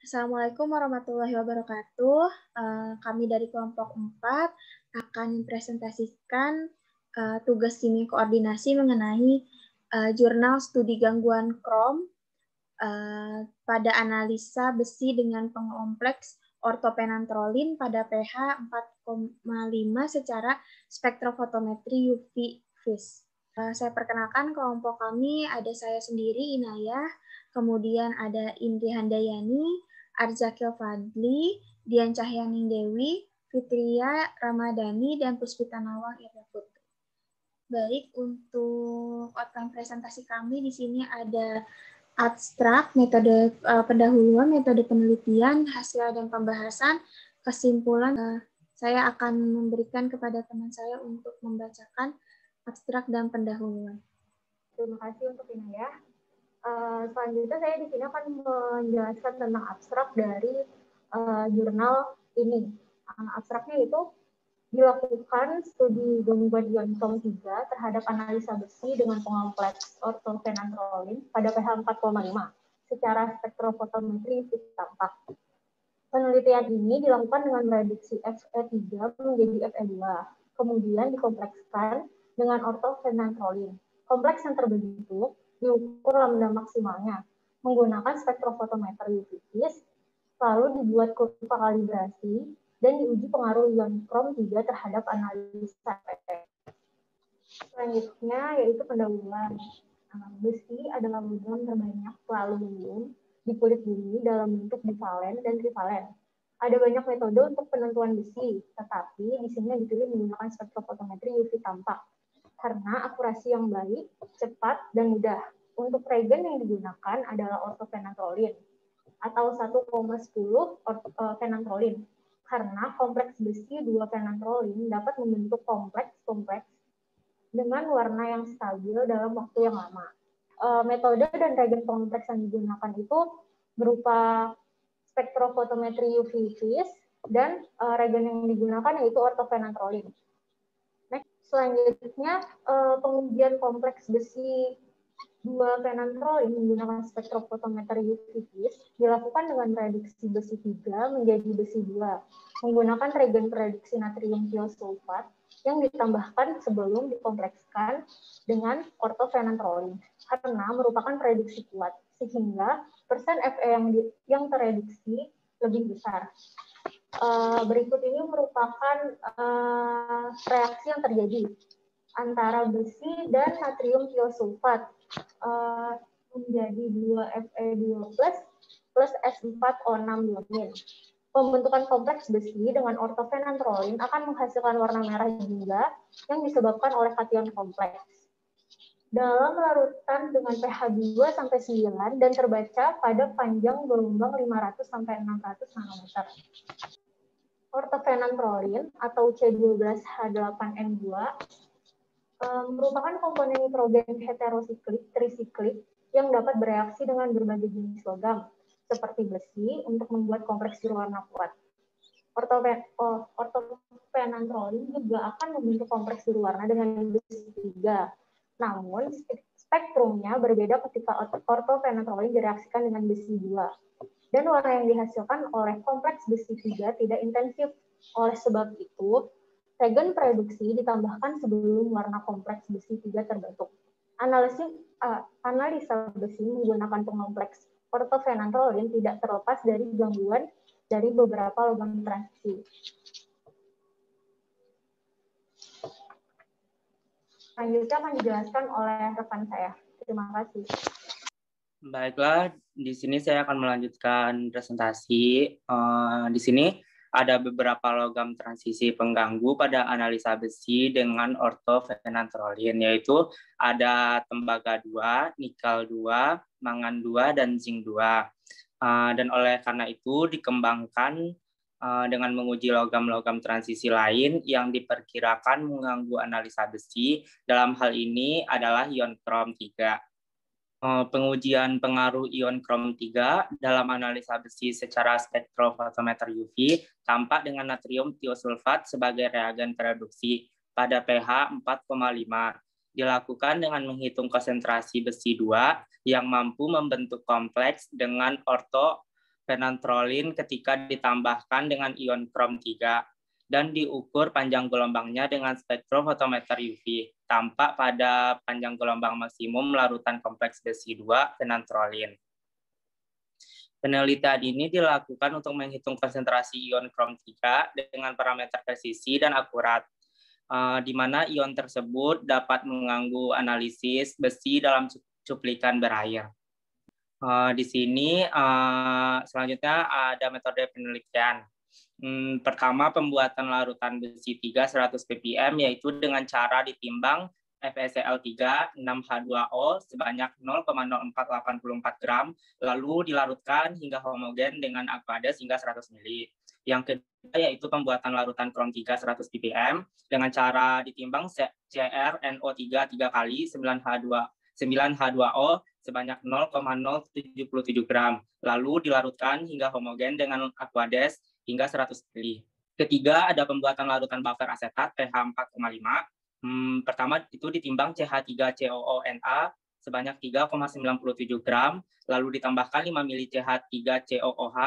Assalamualaikum warahmatullahi wabarakatuh. Kami dari kelompok 4 akan mempresentasikan tugas timing koordinasi mengenai jurnal studi gangguan Crohn pada analisa besi dengan pengkompleks ortopenantrolin pada pH 4,5 secara spektrofotometri UV VIS. Saya perkenalkan kelompok kami, ada saya sendiri, Inayah, kemudian ada Indri Handayani, Arzakil Fadli, Dian Cahyaning Dewi, Fitria Ramadhani, dan Puspita Nawang Irya Putri. Baik, untuk outline presentasi kami di sini ada abstrak, metode pendahuluan, metode penelitian, hasil dan pembahasan, kesimpulan. Saya akan memberikan kepada teman saya untuk membacakan abstrak dan pendahuluan. Terima kasih untuk Inayah. Selanjutnya saya di sini akan menjelaskan tentang abstrak dari jurnal ini. Abstraknya itu dilakukan studi gangguan ion Crohn 3 terhadap analisa besi dengan pengkompleks ortopenantrolin pada pH 4,5 secara spektrofotometri tampak. Penelitian ini dilakukan dengan prediksi Fe3 menjadi Fe2, kemudian dikomplekskan dengan ortopenantrolin. Kompleks yang terbentuk diukur lambda maksimalnya menggunakan spektrofotometer UV-VIS, lalu dibuat kurva kalibrasi dan diuji pengaruh ion Crohn 3 terhadap analisa Fe. Selanjutnya yaitu pendahuluan. Besi adalah logam terbanyak aluminium di kulit bumi dalam bentuk bivalen dan trivalen. Ada banyak metode untuk penentuan besi, tetapi di sini dipilih menggunakan spektrofotometri UV tampak karena akurasi yang baik, cepat, dan mudah. Untuk reagen yang digunakan adalah ortopenantrolin atau 1,10 penantrolin karena kompleks besi 2 penantrolin dapat membentuk kompleks dengan warna yang stabil dalam waktu yang lama. Metode dan reagen kompleks yang digunakan itu berupa spektrofotometri UV-VIS dan reagen yang digunakan yaitu ortopenantrolin. Selanjutnya, pengujian kompleks besi 2 penantrolin menggunakan spektrofotometer UV-VIS dilakukan dengan prediksi besi 3 menjadi besi 2 menggunakan reagen prediksi natrium tiosulfat yang ditambahkan sebelum dikomplekskan dengan ortopenantrolin karena merupakan prediksi kuat sehingga persen Fe yang terediksi lebih besar. Berikut ini merupakan reaksi yang terjadi antara besi dan natrium tiosulfat menjadi 2Fe2+ plus S4O6-2-. Pembentukan kompleks besi dengan ortopenantrolin akan menghasilkan warna merah jingga yang disebabkan oleh kation kompleks. Dalam larutan dengan pH 2-9 dan terbaca pada panjang gelombang 500-600 nanometer. Ortopenantrolin atau C12H8N2 merupakan komponen nitrogen heterosiklik trisiklik yang dapat bereaksi dengan berbagai jenis logam seperti besi untuk membuat kompleks berwarna kuat. Ortopenantrolin juga akan membentuk kompleks berwarna dengan besi 3. Namun spektrumnya berbeda ketika ortopenantrolin direaksikan dengan besi 2. Dan warna yang dihasilkan oleh kompleks besi 3 tidak intensif. Oleh sebab itu, reagen produksi ditambahkan sebelum warna kompleks besi 3 terbentuk. Analisa besi menggunakan pengkompleks ortopenantrolin tidak terlepas dari gangguan dari beberapa logam transisi. Selanjutnya akan dijelaskan oleh rekan saya. Terima kasih. Baiklah, di sini saya akan melanjutkan presentasi. Di sini ada beberapa logam transisi pengganggu pada analisa besi dengan ortopenantrolin, yaitu ada tembaga 2, nikel 2, mangan 2, dan zinc 2. Dan oleh karena itu dikembangkan dengan menguji logam-logam transisi lain yang diperkirakan mengganggu analisa besi. Dalam hal ini adalah ion Crohn 3. Pengujian pengaruh ion Crohn 3 dalam analisa besi secara spektrofotometer UV tampak dengan natrium tiosulfat sebagai reagen produksi pada pH 4,5. Dilakukan dengan menghitung konsentrasi besi 2 yang mampu membentuk kompleks dengan fenantrolin ketika ditambahkan dengan ion krom 3 dan diukur panjang gelombangnya dengan spektrofotometer UV. Tampak pada panjang gelombang maksimum larutan kompleks besi 2 fenantrolin. Penelitian ini dilakukan untuk menghitung konsentrasi ion krom 3 dengan parameter presisi dan akurat, di mana ion tersebut dapat mengganggu analisis besi dalam cuplikan berair. Di sini selanjutnya ada metode penelitian. Pertama, pembuatan larutan besi 3 100 ppm, yaitu dengan cara ditimbang FeCl3 6H2O sebanyak 0,0484 gram, lalu dilarutkan hingga homogen dengan Aquades hingga 100 ml. Yang kedua yaitu pembuatan larutan krom 3 100 ppm dengan cara ditimbang CrNO3 3 kali 9H2O sebanyak 0,077 gram, lalu dilarutkan hingga homogen dengan Aquades hingga 100 ml. Ketiga, ada pembuatan larutan buffer asetat pH 4,5. Pertama itu ditimbang CH3COONA sebanyak 3,97 gram, lalu ditambahkan 5 ml CH3COOH,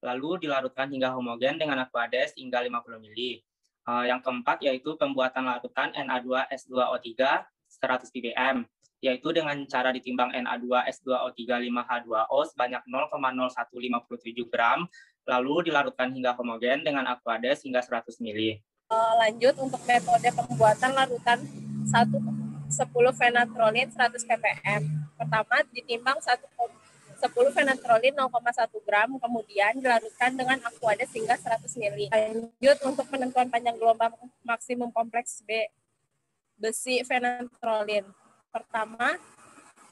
lalu dilarutkan hingga homogen dengan Aquades hingga 50 ml. Yang keempat yaitu pembuatan larutan Na2S2O3 100 ppm, yaitu dengan cara ditimbang Na2S2O3 5H2O sebanyak 0,0157 gram, lalu dilarutkan hingga homogen dengan Aquades hingga 100 ml. Lanjut untuk metode pembuatan larutan 10 fenantrolin 100 ppm. Pertama ditimbang 10 fenantrolin 0,1 gram, kemudian dilarutkan dengan Aquades hingga 100 ml. Lanjut untuk penentuan panjang gelombang maksimum kompleks B besi fenantrolin. Pertama,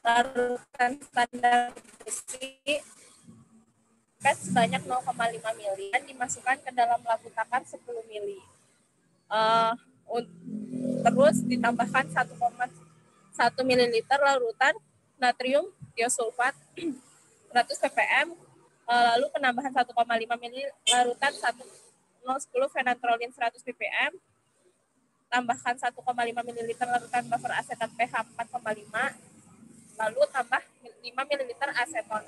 larutan standar besi PET sebanyak 0,5 ml dan dimasukkan ke dalam labu takar 10 ml. Terus ditambahkan 1,1 ml larutan natrium tiosulfat 100 ppm, lalu penambahan 1,5 ml larutan 10 fenantrolin 100 ppm, tambahkan 1,5 ml larutan buffer asetat pH 4,5, lalu tambah 5 ml aseton.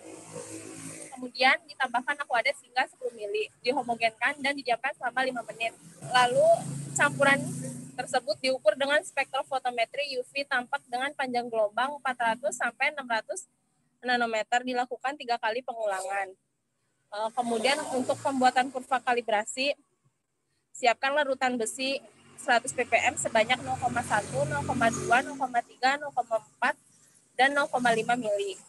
Kemudian ditambahkan Aquades hingga 10 ml, dihomogenkan dan didiamkan selama 5 menit. Lalu campuran tersebut diukur dengan spektrofotometri UV tampak dengan panjang gelombang 400 sampai 600 nanometer, dilakukan 3 kali pengulangan. Kemudian untuk pembuatan kurva kalibrasi, siapkan larutan besi 100 ppm sebanyak 0,1, 0,2, 0,3, 0,4, dan 0,5 ml.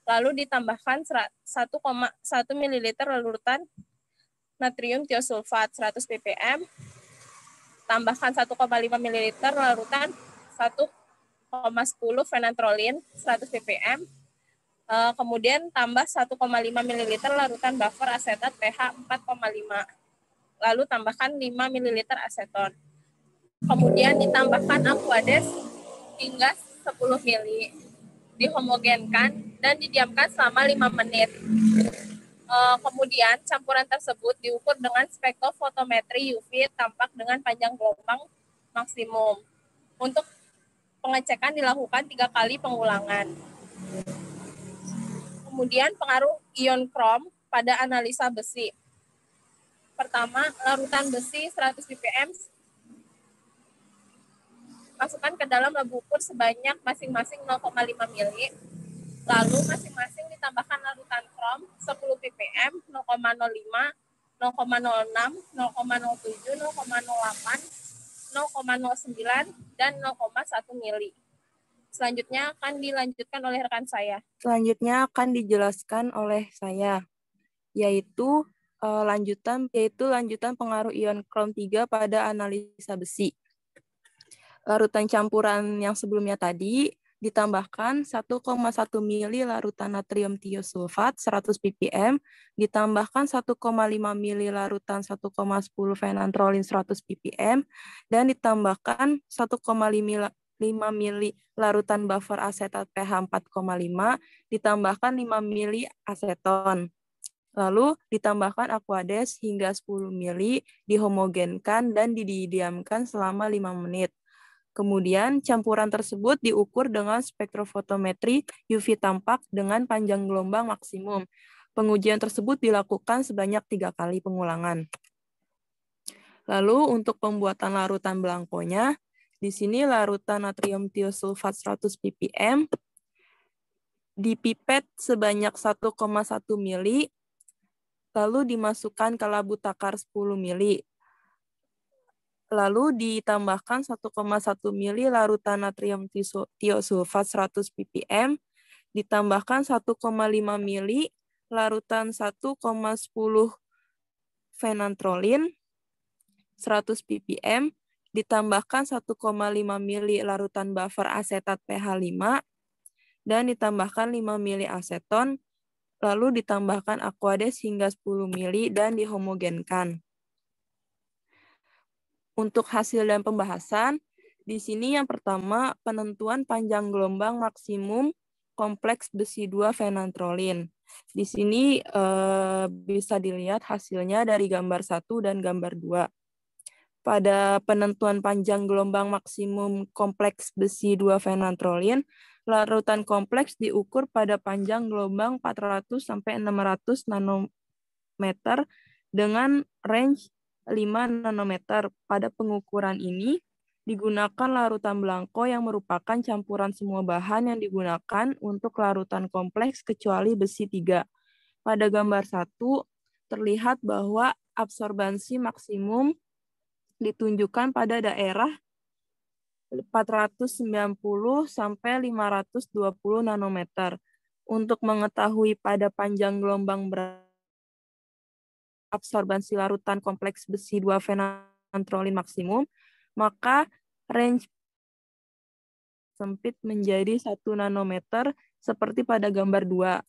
Lalu ditambahkan 1,1 ml larutan natrium tiosulfat 100 ppm, tambahkan 1,5 ml larutan 1,10 fenantrolin 100 ppm, kemudian tambah 1,5 ml larutan buffer asetat pH 4,5, lalu tambahkan 5 ml aseton. Kemudian ditambahkan Aquades hingga 10 ml, dihomogenkan dan didiamkan selama 5 menit. Kemudian campuran tersebut diukur dengan spektrofotometri UV tampak dengan panjang gelombang maksimum. Untuk pengecekan dilakukan 3 kali pengulangan. Kemudian pengaruh ion krom pada analisa besi. Pertama, larutan besi 100 ppm masukkan ke dalam labu ukur sebanyak masing-masing 0,5 ml. Lalu masing-masing ditambahkan larutan krom 10 ppm, 0,05, 0,06, 0,07, 0,08, 0,09, dan 0,1 ml. Selanjutnya akan dilanjutkan oleh rekan saya. Selanjutnya akan dijelaskan oleh saya, yaitu lanjutan pengaruh ion krom 3 pada analisa besi. Larutan campuran yang sebelumnya tadi ditambahkan 1,1 ml larutan natrium tiosulfat 100 ppm, ditambahkan 1,5 ml larutan 1,10 fenantrolin 100 ppm, dan ditambahkan 1,5 ml larutan buffer asetat pH 4,5, ditambahkan 5 ml aseton. Lalu ditambahkan Aquades hingga 10 ml, dihomogenkan dan didiamkan selama 5 menit. Kemudian campuran tersebut diukur dengan spektrofotometri UV tampak dengan panjang gelombang maksimum. Pengujian tersebut dilakukan sebanyak 3 kali pengulangan. Lalu untuk pembuatan larutan belangkonya, di sini larutan natrium tiosulfat 100 ppm dipipet sebanyak 1,1 mili, lalu dimasukkan ke labu takar 10 mili. Lalu ditambahkan 1,1 mili larutan natrium tiosulfat 100 ppm, ditambahkan 1,5 mili larutan 1,10 fenantrolin 100 ppm, ditambahkan 1,5 mili larutan buffer asetat pH 5, dan ditambahkan 5 mili aseton, lalu ditambahkan aquades hingga 10 mili dan dihomogenkan. Untuk hasil dan pembahasan, di sini yang pertama penentuan panjang gelombang maksimum kompleks besi 2 fenantrolin. Di sini bisa dilihat hasilnya dari gambar 1 dan gambar 2. Pada penentuan panjang gelombang maksimum kompleks besi 2 fenantrolin, larutan kompleks diukur pada panjang gelombang 400 sampai 600 nanometer dengan range 5 nanometer. Pada pengukuran ini digunakan larutan belangko yang merupakan campuran semua bahan yang digunakan untuk larutan kompleks kecuali besi 3. Pada gambar 1 terlihat bahwa absorbansi maksimum ditunjukkan pada daerah 490 sampai 520 nanometer. Untuk mengetahui pada panjang gelombang absorbansi larutan kompleks besi 2 fenantrolin maksimum, maka range sempit menjadi 1 nanometer seperti pada gambar 2.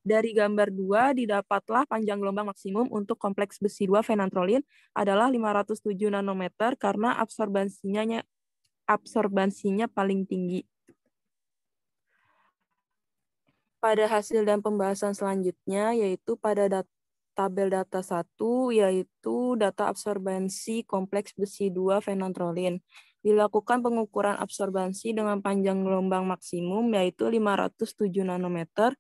Dari gambar 2 didapatlah panjang gelombang maksimum untuk kompleks besi 2 fenantrolin adalah 507 nanometer karena absorbansinya paling tinggi. Pada hasil dan pembahasan selanjutnya yaitu pada tabel data 1 yaitu data absorbansi kompleks besi 2 fenantrolin. Dilakukan pengukuran absorbansi dengan panjang gelombang maksimum yaitu 507 nanometer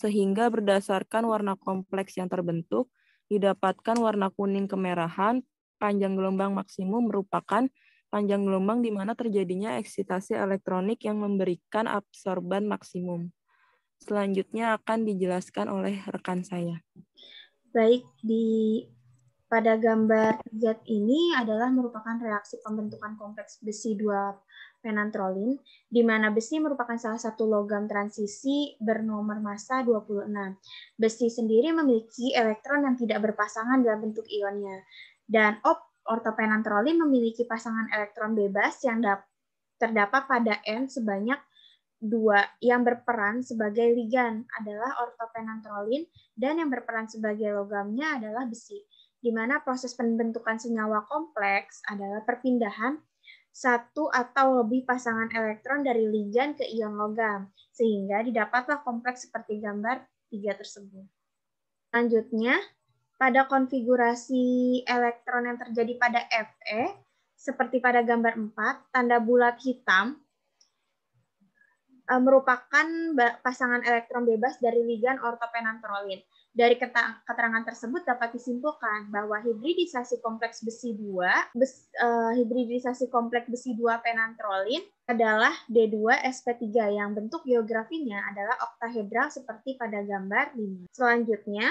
sehingga berdasarkan warna kompleks yang terbentuk, didapatkan warna kuning kemerahan. Panjang gelombang maksimum merupakan panjang gelombang di mana terjadinya eksitasi elektronik yang memberikan absorban maksimum. Selanjutnya akan dijelaskan oleh rekan saya. Baik, pada gambar Z ini adalah merupakan reaksi pembentukan kompleks besi 2 fenantrolin, di mana besi merupakan salah satu logam transisi bernomor massa 26. Besi sendiri memiliki elektron yang tidak berpasangan dalam bentuk ionnya, dan ortofenantrolin memiliki pasangan elektron bebas yang terdapat pada N sebanyak 2, yang berperan sebagai ligan adalah ortofenantrolin dan yang berperan sebagai logamnya adalah besi, di mana proses pembentukan senyawa kompleks adalah perpindahan satu atau lebih pasangan elektron dari ligan ke ion logam, sehingga didapatlah kompleks seperti gambar 3 tersebut. Selanjutnya, pada konfigurasi elektron yang terjadi pada Fe, seperti pada gambar 4, tanda bulat hitam merupakan pasangan elektron bebas dari ligan ortofenantrolin. Dari keterangan tersebut dapat disimpulkan bahwa hibridisasi kompleks besi 2 fenantrolin adalah D2sp3 yang bentuk geografinya adalah oktahedral seperti pada gambar 5. Selanjutnya,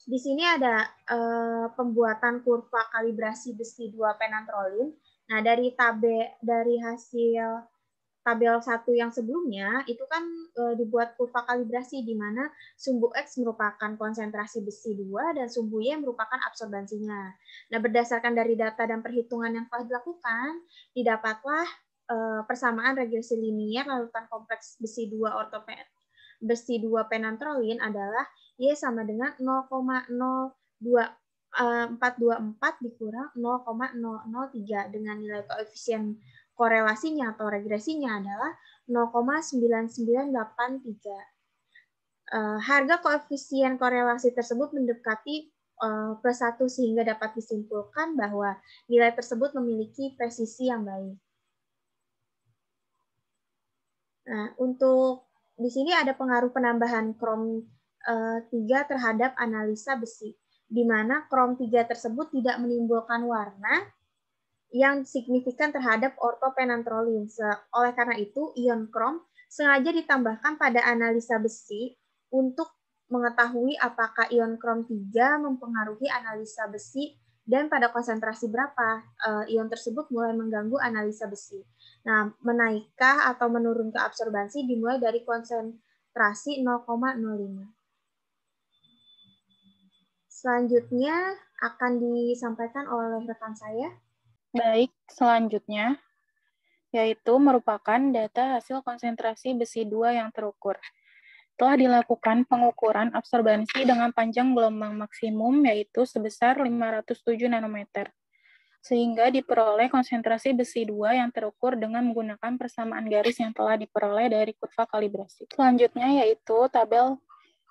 di sini ada pembuatan kurva kalibrasi besi 2 fenantrolin. Nah, dari hasil tabel 1 yang sebelumnya, itu kan dibuat kurva kalibrasi di mana sumbu X merupakan konsentrasi besi 2 dan sumbu Y merupakan absorbansinya. Nah, berdasarkan dari data dan perhitungan yang telah dilakukan, didapatlah persamaan regresi linier larutan kompleks besi 2 fenantrolin adalah Y sama dengan 0,02424 dikurang 0,003 dengan nilai koefisien korelasinya atau regresinya adalah 0,9983. Harga koefisien korelasi tersebut mendekati +1 sehingga dapat disimpulkan bahwa nilai tersebut memiliki presisi yang baik. Nah, untuk di sini ada pengaruh penambahan krom 3 terhadap analisa besi, di mana krom 3 tersebut tidak menimbulkan warna yang signifikan terhadap ortopenantrolin. Oleh karena itu, ion krom sengaja ditambahkan pada analisa besi untuk mengetahui apakah ion krom 3 mempengaruhi analisa besi dan pada konsentrasi berapa ion tersebut mulai mengganggu analisa besi. Nah, menaikkah atau menurun ke absorbansi dimulai dari konsentrasi 0,05. Selanjutnya akan disampaikan oleh rekan saya. Baik, selanjutnya yaitu merupakan data hasil konsentrasi besi 2 yang terukur. Telah dilakukan pengukuran absorbansi dengan panjang gelombang maksimum yaitu sebesar 507 nanometer, sehingga diperoleh konsentrasi besi 2 yang terukur dengan menggunakan persamaan garis yang telah diperoleh dari kurva kalibrasi. Selanjutnya yaitu tabel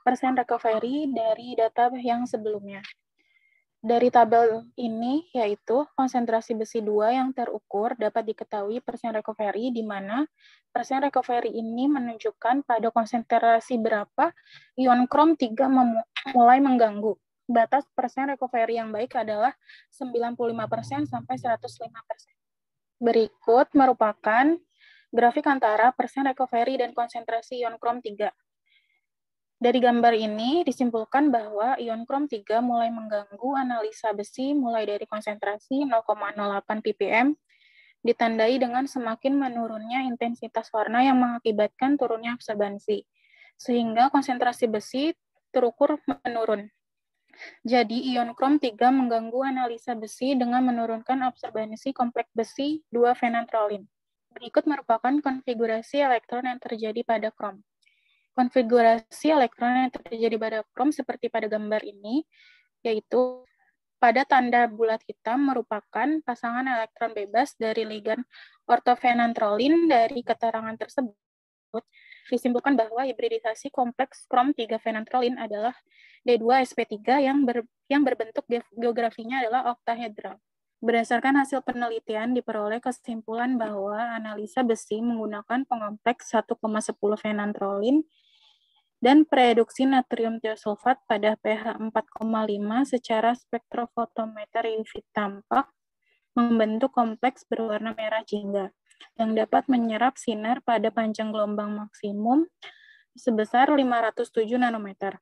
persen recovery dari data yang sebelumnya. Dari tabel ini, yaitu konsentrasi besi 2 yang terukur dapat diketahui persen recovery, di mana persen recovery ini menunjukkan pada konsentrasi berapa ion krom 3 mulai mengganggu. Batas persen recovery yang baik adalah 95% sampai 105%. Berikut merupakan grafik antara persen recovery dan konsentrasi ion krom 3. Dari gambar ini disimpulkan bahwa ion krom 3 mulai mengganggu analisa besi mulai dari konsentrasi 0,08 ppm, ditandai dengan semakin menurunnya intensitas warna yang mengakibatkan turunnya absorbansi, sehingga konsentrasi besi terukur menurun. Jadi ion krom 3 mengganggu analisa besi dengan menurunkan absorbansi kompleks besi 2 fenantrolin. Berikut merupakan konfigurasi elektron yang terjadi pada krom. Konfigurasi elektron yang terjadi pada krom seperti pada gambar ini, yaitu pada tanda bulat hitam merupakan pasangan elektron bebas dari ligan ortofenantrolin. Dari keterangan tersebut, disimpulkan bahwa hibridisasi kompleks krom 3 fenantrolin adalah D2sp3 yang berbentuk geografinya adalah oktahedral. Berdasarkan hasil penelitian, diperoleh kesimpulan bahwa analisa besi menggunakan pengompleks 1,10 fenantrolin dan pereduksi natrium tiosulfat pada pH 4,5 secara spektrofotometer UV tampak membentuk kompleks berwarna merah jingga yang dapat menyerap sinar pada panjang gelombang maksimum sebesar 507 nanometer.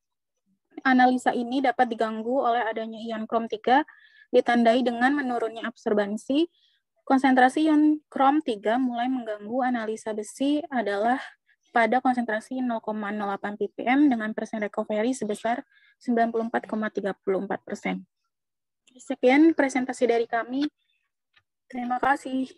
Analisa ini dapat diganggu oleh adanya ion krom 3 ditandai dengan menurunnya absorbansi. Konsentrasi ion krom 3 mulai mengganggu analisa besi adalah pada konsentrasi 0,08 ppm dengan persen recovery sebesar 94,34%. Sekian presentasi dari kami. Terima kasih.